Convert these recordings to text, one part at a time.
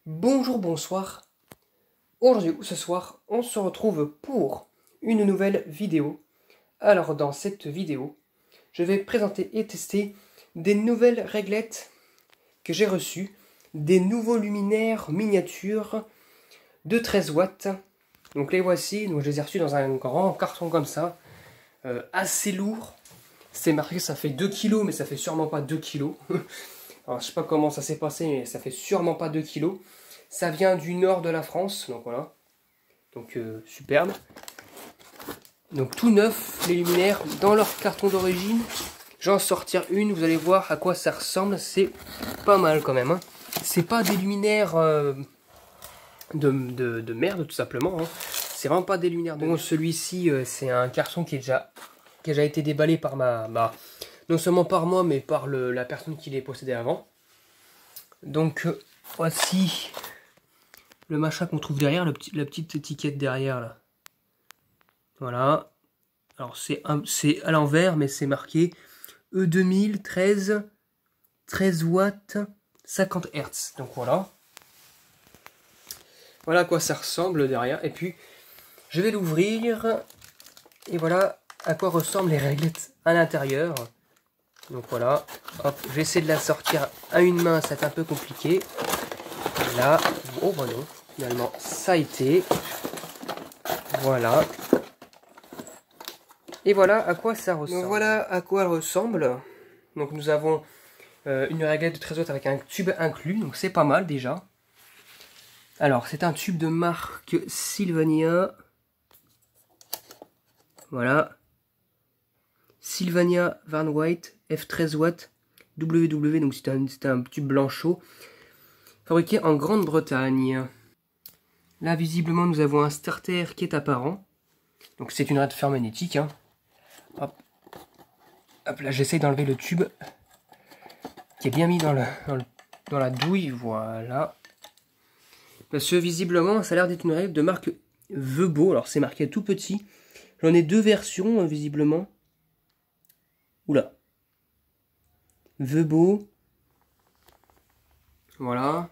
Bonjour, bonsoir. Aujourd'hui ou ce soir, on se retrouve pour une nouvelle vidéo. Alors dans cette vidéo, je vais présenter et tester des nouvelles réglettes que j'ai reçues, des nouveaux luminaires miniatures de 13 watts. Donc les voici, donc je les ai reçus dans un grand carton comme ça, assez lourd. C'est marqué ça fait 2 kg, mais ça fait sûrement pas 2 kg. Alors je sais pas comment ça s'est passé, mais ça fait sûrement pas 2 kg. Ça vient du nord de la France, donc voilà. Donc superbe. Donc tout neuf, les luminaires dans leur carton d'origine. J'en sortir une, vous allez voir à quoi ça ressemble. C'est pas mal quand même. Hein. C'est pas des luminaires de merde tout simplement. Hein. C'est vraiment pas des luminaires de... Bon, celui-ci, c'est un carton qui a déjà été déballé par non seulement par moi, mais par la personne qui les possédait avant. Donc voici le machin qu'on trouve derrière, la petite étiquette derrière là. Voilà. Alors c'est à l'envers, mais c'est marqué E2000 13 watts 50 Hz. Donc voilà. Voilà à quoi ça ressemble derrière. Et puis je vais l'ouvrir. Et voilà à quoi ressemblent les réglettes à l'intérieur. Donc voilà. Hop, je vais essayer de la sortir à une main, c'est un peu compliqué. Et là, oh bah non, finalement ça a été. Voilà. Et voilà à quoi ça ressemble. Donc voilà à quoi elle ressemble. Donc nous avons une réglette de 13 watts avec un tube inclus, donc c'est pas mal déjà. Alors c'est un tube de marque Sylvania. Voilà. Sylvania Van White F13 watts WW, donc c'est un tube blanchot. Fabriqué en Grande-Bretagne. Là visiblement nous avons un starter qui est apparent. Donc c'est une rate magnétique. Hein. Hop. Hop là, j'essaye d'enlever le tube qui est bien mis dans la douille. Voilà. Parce que visiblement, ça a l'air d'être une règle de marque Vebo. Alors c'est marqué tout petit. J'en ai deux versions visiblement. Oula. Vebo. Voilà.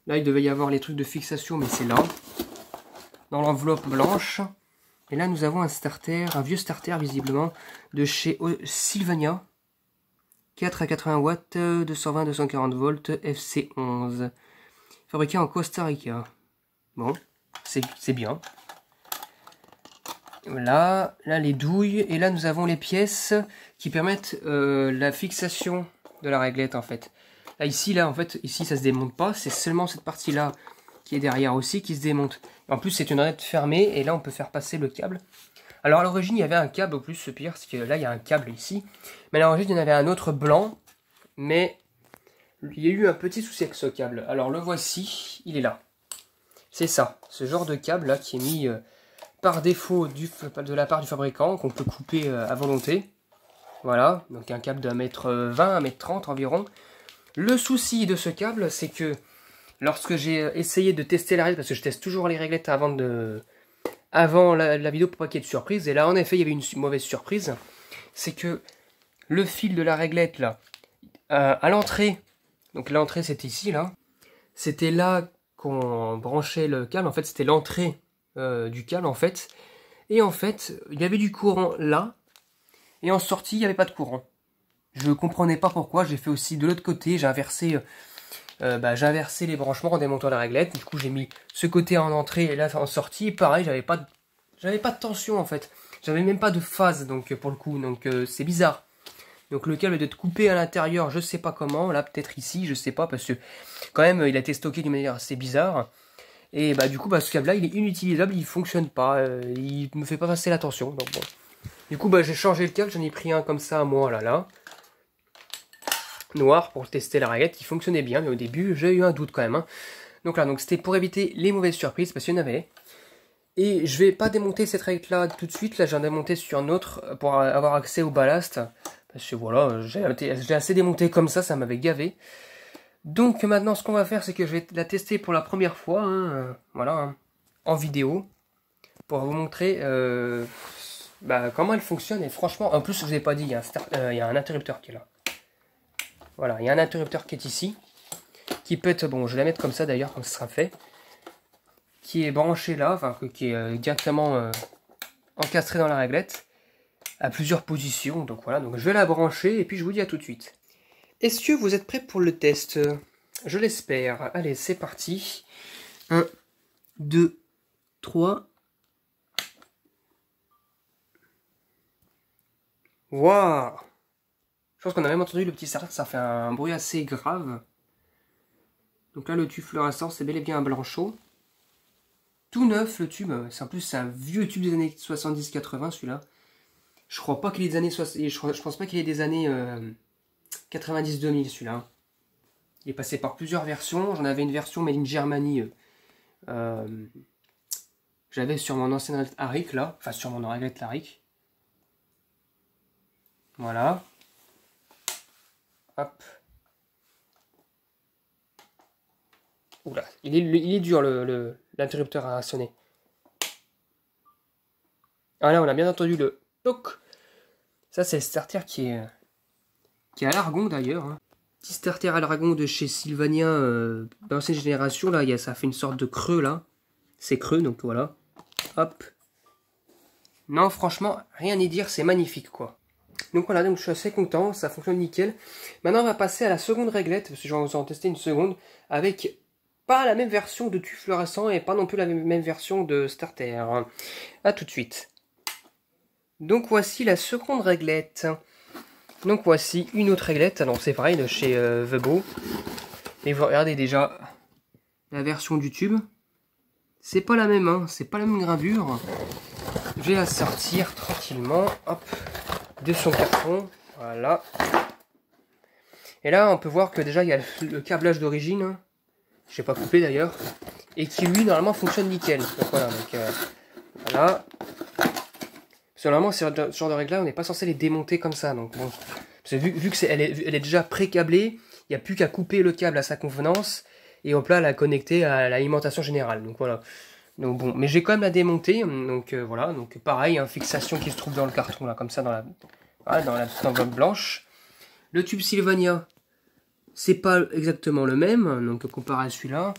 Là, il devait y avoir les trucs de fixation, mais c'est là. Dans l'enveloppe blanche. Et là, nous avons un starter, un vieux starter visiblement, de chez Sylvania. 4 à 80 watts, 220-240 volts, FC11. Fabriqué en Costa Rica. Bon, c'est bien. Là, les douilles. Et là, nous avons les pièces qui permettent la fixation de la réglette, en fait. Là, ici, en fait, ici, ça se démonte pas. C'est seulement cette partie-là qui est derrière aussi qui se démonte. En plus, c'est une réglette fermée et là, on peut faire passer le câble. Alors, à l'origine, il y avait un câble au plus, ce pire, parce que là, il y a un câble ici. Mais à l'origine, il y en avait un autre blanc, mais il y a eu un petit souci avec ce câble. Alors, le voici, il est là. C'est ça, ce genre de câble-là qui est mis par défaut de la part du fabricant, qu'on peut couper à volonté. Voilà, donc un câble d'1m20, 1m30 environ. Le souci de ce câble, c'est que lorsque j'ai essayé de tester la réglette, parce que je teste toujours les réglettes avant la vidéo pour pas qu'il y ait de surprise, et là en effet il y avait une mauvaise surprise, c'est que le fil de la réglette là, à l'entrée, donc l'entrée c'était ici là, c'était là qu'on branchait le câble, en fait c'était l'entrée du câble en fait, et en fait il y avait du courant là, et en sortie il n'y avait pas de courant. Je comprenais pas pourquoi, j'ai fait aussi de l'autre côté, j'ai inversé les branchements en démontant la réglette. Du coup j'ai mis ce côté en entrée et là en sortie. Pareil, j'avais pas de tension en fait. J'avais même pas de phase donc pour le coup, donc c'est bizarre. Donc le câble doit être coupé à l'intérieur, je sais pas comment, là peut-être ici, je sais pas, parce que quand même il a été stocké d'une manière assez bizarre. Et du coup ce câble là il est inutilisable, il fonctionne pas, il me fait pas passer la tension. Donc bon. Du coup j'ai changé le câble, j'en ai pris un comme ça moi là. Noir pour tester la réglette qui fonctionnait bien, mais au début j'ai eu un doute quand même. Hein. Donc là, c'était pour éviter les mauvaises surprises parce qu'il y en avait. Et je vais pas démonter cette réglette là tout de suite, là j'en ai démonté sur un autre pour avoir accès au ballast. Parce que voilà, j'ai assez démonté comme ça m'avait gavé. Donc maintenant ce qu'on va faire c'est que je vais la tester pour la première fois, hein, voilà, hein, en vidéo. Pour vous montrer comment elle fonctionne. Et franchement, en plus je vous ai pas dit, il y a un interrupteur qui est là. Voilà, il y a un interrupteur qui est ici, qui peut être, bon je vais la mettre comme ça d'ailleurs, comme ce sera fait, qui est branché là, enfin qui est directement encastré dans la réglette, à plusieurs positions, donc voilà, donc je vais la brancher et puis je vous dis à tout de suite. Est-ce que vous êtes prêts pour le test? Je l'espère. Allez, c'est parti. 1, 2, 3. Waouh! Je pense qu'on a même entendu le petit starter, ça fait un bruit assez grave. Donc là, le tube fluorescent, c'est bel et bien un blanc chaud. Tout neuf, le tube. En plus, c'est un vieux tube des années 70-80, celui-là. Je crois pas qu'il est des années 60... Je pense pas qu'il est des années 90-2000, celui-là. Il est passé par plusieurs versions. J'en avais une version made in Germany. J'avais sur mon ancienne réglette Arik, là. Enfin, sur mon réglette Arik. Voilà. Hop. Oula, il est dur l'interrupteur à sonner. Ah là, on a bien entendu le toc. Ça, c'est le starter qui est à l'argon d'ailleurs. Hein. Petit starter à l'argon de chez Sylvania d'ancienne génération. Là, ça fait une sorte de creux là. C'est creux, donc voilà. Hop. Non, franchement, rien à dire, c'est magnifique quoi. Donc voilà, donc je suis assez content, ça fonctionne nickel. Maintenant, on va passer à la seconde réglette, parce que je vais vous en tester une seconde, avec pas la même version de tube fluorescent et pas non plus la même version de starter. A tout de suite. Donc voici la seconde réglette. Donc voici une autre réglette, alors c'est pareil de chez Vebo. Et vous regardez déjà la version du tube. C'est pas la même, hein, c'est pas la même gravure. Je vais la sortir tranquillement, hop, de son carton, voilà. Et là, on peut voir que déjà, il y a le câblage d'origine, hein. Je sais pas couper d'ailleurs, et qui lui, normalement, fonctionne nickel. Donc voilà, voilà. Parce que normalement, ce genre de règle-là, on n'est pas censé les démonter comme ça. Donc bon, parce que vu que elle est déjà pré-câblée, il n'y a plus qu'à couper le câble à sa convenance, et hop là, la connecter à l'alimentation générale. Donc voilà. Donc bon, mais j'ai quand même la démonter, donc voilà, donc pareil, hein, fixation qui se trouve dans le carton là, comme ça dans la petite enveloppe blanche. Le tube Sylvania, c'est pas exactement le même, donc comparé à celui-là,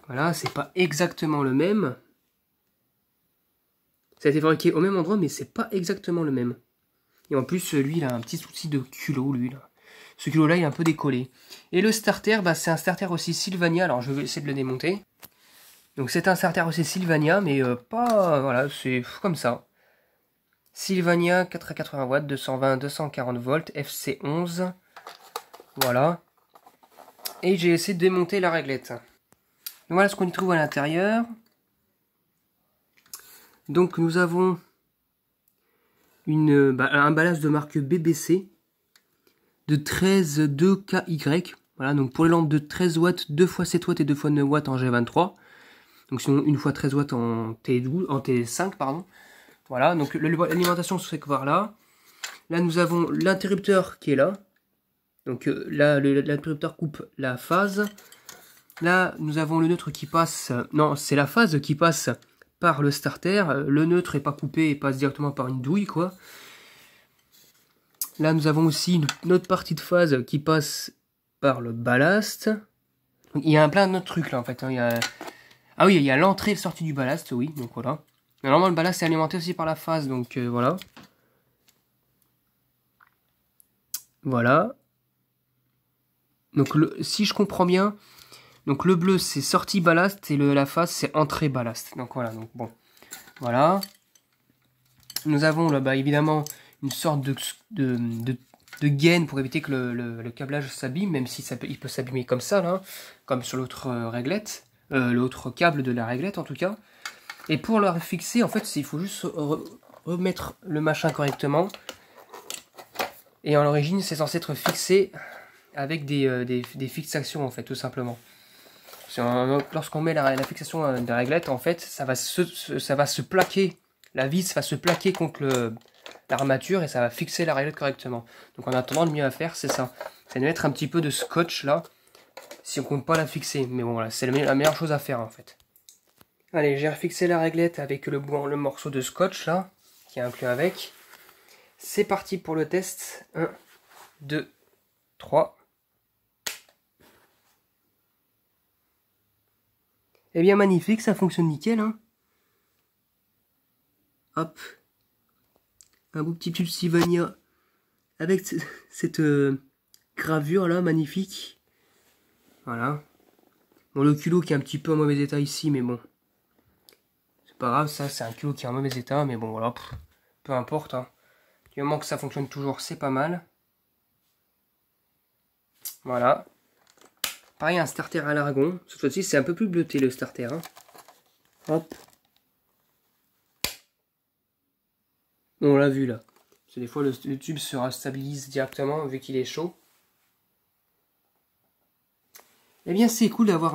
voilà, c'est pas exactement le même. Ça a été fabriqué au même endroit, mais c'est pas exactement le même. Et en plus, lui, il a un petit souci de culot, lui là. Ce culot là, il est un peu décollé. Et le starter, bah, c'est un starter aussi Sylvania, alors je vais essayer de le démonter. Donc c'est un starter aussi Sylvania, mais pas... voilà, c'est comme ça. Sylvania 4 à 80 watts, 220, 240 volts, FC11. Voilà. Et j'ai essayé de démonter la réglette. Donc voilà ce qu'on y trouve à l'intérieur. Donc nous avons un ballast de marque BBC de 13,2KY. Voilà, donc pour les lampes de 13 watts, 2 x 7 watts et 2 x 9 watts en G23. Donc sinon une fois 13 watts en T5, pardon. Voilà, donc l'alimentation se fait voir là. Là nous avons l'interrupteur qui est là. Donc là l'interrupteur coupe la phase. Là nous avons le neutre qui passe. Non, c'est la phase qui passe par le starter. Le neutre est pas coupé et passe directement par une douille quoi. Là nous avons aussi une autre partie de phase qui passe par le ballast. Donc, il y a plein d'autres trucs là en fait. Hein. Ah oui, il y a l'entrée et la sortie du ballast, oui, donc voilà. Mais normalement, le ballast est alimenté aussi par la phase, donc voilà. Voilà. Donc si je comprends bien, donc le bleu c'est sortie ballast et la phase c'est entrée ballast. Donc voilà, donc bon. Voilà. Nous avons là, évidemment une sorte de gaine pour éviter que le câblage s'abîme, même si il peut s'abîmer comme ça, là, comme sur l'autre réglette. L'autre câble de la réglette en tout cas. Et pour le fixer, en fait, il faut juste remettre le machin correctement. Et en l'origine, c'est censé être avec des fixations, en fait, tout simplement. Lorsqu'on met la fixation de la réglette, en fait, ça va se plaquer. La vis va se plaquer contre l'armature et ça va fixer la réglette correctement. Donc en attendant, le mieux à faire, c'est ça. C'est de mettre un petit peu de scotch là, si on ne compte pas la fixer. Mais bon, voilà, c'est la meilleure chose à faire, en fait. Allez, j'ai refixé la réglette avec le morceau de scotch là, qui est inclus avec. C'est parti pour le test. 1, 2, 3. Eh bien magnifique, ça fonctionne nickel, hein. Hop. Un beau petit tube Sylvania avec cette gravure là, magnifique. Voilà. Bon, le culot qui est un petit peu en mauvais état ici, mais bon. C'est pas grave, ça, c'est un culot qui est en mauvais état, mais bon, voilà. Peu importe, hein. Du moment que ça fonctionne toujours, c'est pas mal. Voilà. Pareil, un starter à l'argon. Cette fois-ci, c'est un peu plus bleuté le starter, hein. Hop. On l'a vu là. Des fois, le tube se stabilise directement vu qu'il est chaud. Eh bien, c'est cool d'avoir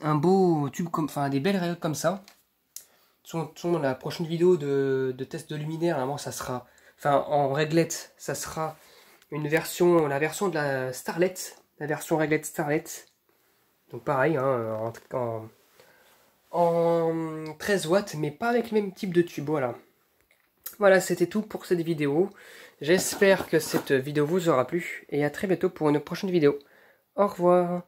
un beau tube, enfin des belles rayures comme ça. Sur la prochaine vidéo de test de luminaire, normalement, ça sera, enfin en réglette, ça sera la version de la Starlet, la version réglette Starlet. Donc pareil, hein, en 13 watts, mais pas avec le même type de tube, voilà. Voilà, c'était tout pour cette vidéo. J'espère que cette vidéo vous aura plu et à très bientôt pour une prochaine vidéo. Au revoir.